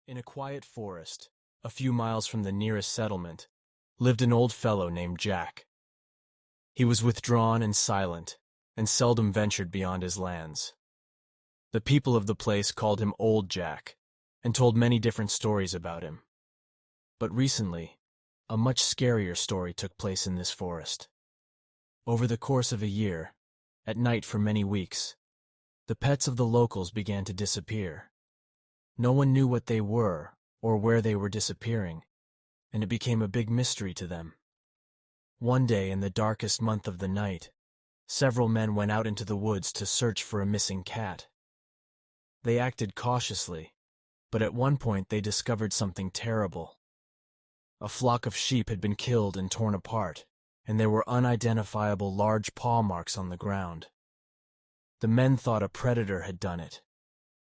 In a quiet forest, a few miles from the nearest settlement, lived an old fellow named Jack. He was withdrawn and silent, and seldom ventured beyond his lands. The people of the place called him Old Jack, and told many different stories about him. But recently, a much scarier story took place in this forest. Over the course of a year, at night for many weeks, the pets of the locals began to disappear. No one knew what they were or where they were disappearing, and it became a big mystery to them. One day in the darkest month of the night, several men went out into the woods to search for a missing cat. They acted cautiously, but at one point they discovered something terrible. A flock of sheep had been killed and torn apart, and there were unidentifiable large paw marks on the ground. The men thought a predator had done it,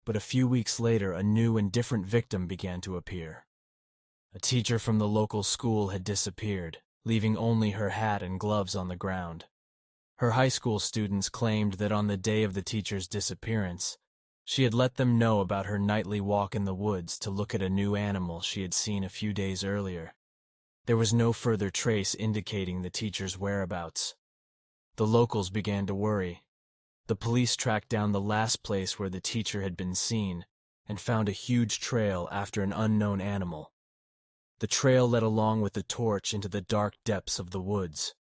but a few weeks later a new and different victim began to appear. A teacher from the local school had disappeared, leaving only her hat and gloves on the ground. Her high school students claimed that on the day of the teacher's disappearance, she had let them know about her nightly walk in the woods to look at a new animal she had seen a few days earlier. There was no further trace indicating the teacher's whereabouts. The locals began to worry. The police tracked down the last place where the teacher had been seen and found a huge trail after an unknown animal. The trail led along with the torch into the dark depths of the woods.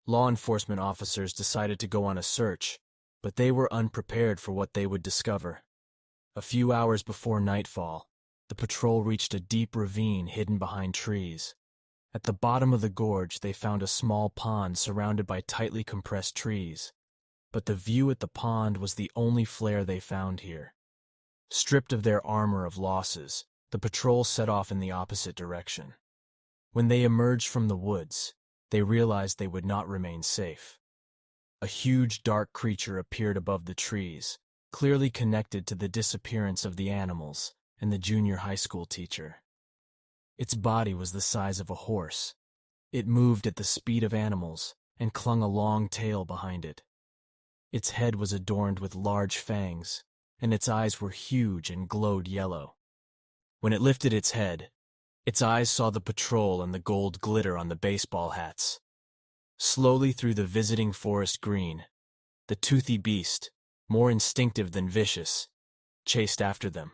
Law enforcement officers decided to go on a search, but they were unprepared for what they would discover. A few hours before nightfall, the patrol reached a deep ravine hidden behind trees. At the bottom of the gorge, they found a small pond surrounded by tightly compressed trees. But the view at the pond was the only flare they found here. Stripped of their armor of losses, the patrol set off in the opposite direction. When they emerged from the woods, they realized they would not remain safe. A huge dark creature appeared above the trees, clearly connected to the disappearance of the animals and the junior high school teacher. Its body was the size of a horse. It moved at the speed of animals and clung a long tail behind it. Its head was adorned with large fangs, and its eyes were huge and glowed yellow. When it lifted its head, its eyes saw the patrol and the gold glitter on the baseball hats. Slowly through the visiting forest green, the toothy beast, more instinctive than vicious, chased after them.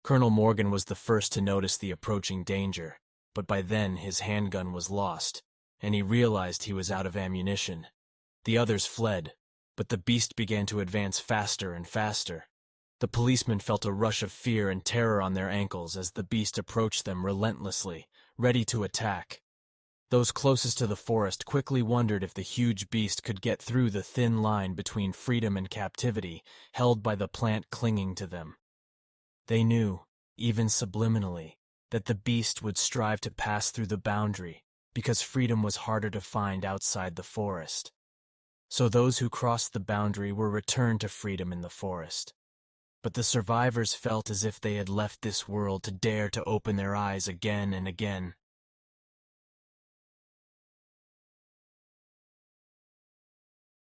Colonel Morgan was the first to notice the approaching danger, but by then his handgun was lost, and he realized he was out of ammunition. The others fled, but the beast began to advance faster and faster. The policemen felt a rush of fear and terror on their ankles as the beast approached them relentlessly, ready to attack. Those closest to the forest quickly wondered if the huge beast could get through the thin line between freedom and captivity held by the plant clinging to them. They knew, even subliminally, that the beast would strive to pass through the boundary because freedom was harder to find outside the forest. So those who crossed the boundary were returned to freedom in the forest. But the survivors felt as if they had left this world to dare to open their eyes again and again.